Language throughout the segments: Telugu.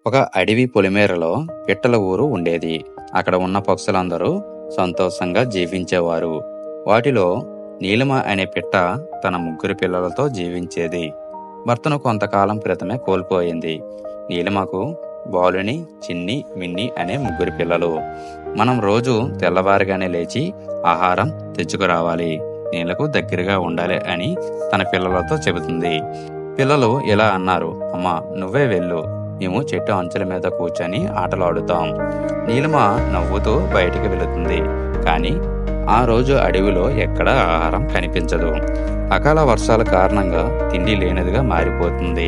ఒక అడవి పొలిమేరలో పిట్టల ఊరు ఉండేది. అక్కడ ఉన్న పక్షులందరూ సంతోషంగా జీవించేవారు. వాటిలో నీలిమ అనే పిట్ట తన ముగ్గురు పిల్లలతో జీవించేది. భర్తను కొంతకాలం క్రితమే కోల్పోయింది. నీలిమకు బాలుని, చిన్ని, మిన్ని అనే ముగ్గురు పిల్లలు. మనం రోజు తెల్లవారుగానే లేచి ఆహారం తెచ్చుకురావాలి, నీళ్లకు దగ్గరగా ఉండాలి అని తన పిల్లలతో చెబుతుంది. పిల్లలు ఇలా అన్నారు, అమ్మా నువ్వే వెళ్ళు, మేము చెట్టు అంచుల మీద కూర్చొని ఆటలాడుతాం. నీలిమ నవ్వుతూ బయటికి వెళుతుంది. కానీ ఆ రోజు అడవిలో ఎక్కడా ఆహారం కనిపించదు. అకాల వర్షాల కారణంగా తిండి లేనిదిగా మారిపోతుంది.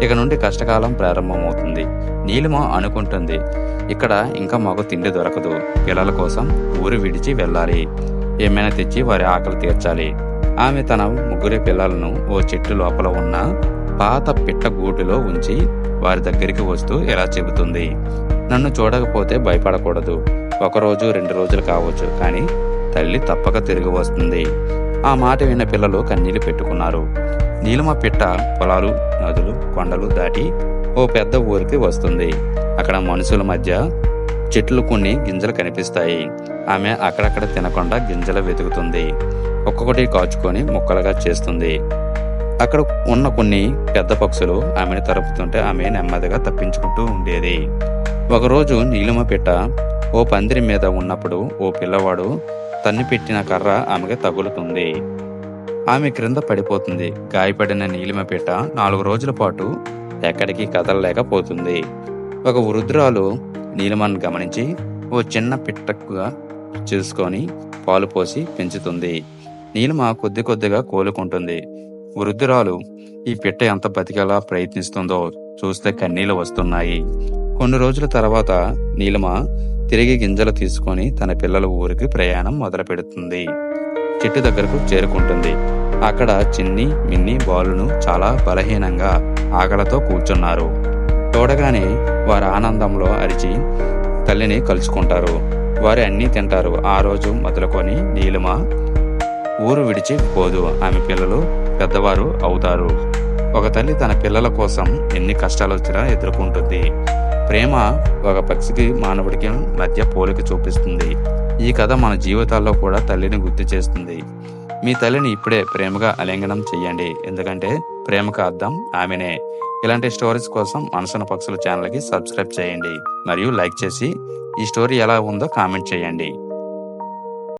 ఇక నుండి కష్టకాలం ప్రారంభమవుతుంది. నీలిమ అనుకుంటుంది, ఇక్కడ ఇంకా మాకు తిండి దొరకదు. పిల్లల కోసం ఊరు విడిచి వెళ్ళాలి, ఏమైనా తెచ్చి వారి ఆకలి తీర్చాలి. ఆమె తన ముగ్గురి పిల్లలను ఓ చెట్టు లోపల ఉన్న పాత పిట్ట గూటిలో ఉంచి వారి దగ్గరికి వస్తూ ఇలా చెబుతుంది, నన్ను చూడకపోతే భయపడకూడదు. 1 రోజు 2 రోజులు కావచ్చు, కానీ తల్లి తప్పక తిరిగి వస్తుంది. ఆ మాట విన్న పిల్లలు కన్నీళ్లు పెట్టుకున్నారు. నీలిమ పిట్ట పొలాలు, నదులు, కొండలు దాటి ఓ పెద్ద ఊరికి వస్తుంది. అక్కడ మనుషుల మధ్య చెట్లు కొన్ని గింజలు కనిపిస్తాయి. ఆమె అక్కడక్కడ తినకుండా గింజలు వెతుకుతుంది. ఒక్కొక్కటి కాచుకొని ముక్కలుగా చేస్తుంది. అక్కడ ఉన్న కొన్ని పెద్ద పక్షులు ఆమెను తరుపుతుంటే ఆమె నెమ్మదిగా తప్పించుకుంటూ ఉండేది. ఒకరోజు నీలిమ పిట్ట ఓ పందిరి మీద ఉన్నప్పుడు ఓ పిల్లవాడు తన్ని పెట్టిన కర్ర ఆమెకు తగులుతుంది. ఆమె క్రింద పడిపోతుంది. గాయపడిన నీలిమ పిట్ట 4 రోజుల పాటు ఎక్కడికి కదలలేకపోతుంది. ఒక వృద్ధురాలు నీలిమను గమనించి ఓ చిన్న పిట్టగా చూసుకొని పాలు పోసి పెంచుతుంది. నీలిమ కొద్ది కొద్దిగా కోలుకుంటుంది. వృద్ధురాలు ఈ పిట్ట ఎంత బతికేలా ప్రయత్నిస్తుందో చూస్తే కన్నీళ్లు వస్తున్నాయి. కొన్ని రోజుల తర్వాత నీలిమ తిరిగి గింజలు తీసుకొని తన పిల్లల ఊరికి ప్రయాణం మొదలు పెడుతుంది. చెట్టు దగ్గరకు చేరుకుంటుంది. అక్కడ చిన్ని, మిన్ని, బాలును చాలా బలహీనంగా ఆకలితో కూర్చున్నారు. చూడగానే వారి ఆనందంలో అరిచి తల్లిని కలుసుకుంటారు. వారు అన్నీ తింటారు. ఆ రోజు మొదలుకొని నీలిమ ఊరు విడిచి పోదు. ఆమె పిల్లలు పెద్దవారు అవుతారు. ఒక తల్లి తన పిల్లల కోసం ఎన్ని కష్టాలు వచ్చినా ఎదుర్కొంటుంది. ప్రేమ ఒక పక్షికి మానవుడికి మధ్య పోలిక చూపిస్తుంది. ఈ కథ మన జీవితాల్లో కూడా తల్లిని గుర్తు చేస్తుంది. మీ తల్లిని ఇప్పుడే ప్రేమగా ఆలింగనం చెయ్యండి, ఎందుకంటే ప్రేమకు అర్థం ఆమెనే. ఇలాంటి స్టోరీస్ కోసం మనసున్న పక్షుల ఛానల్కి సబ్స్క్రైబ్ చేయండి మరియు లైక్ చేసి ఈ స్టోరీ ఎలా ఉందో కామెంట్ చేయండి.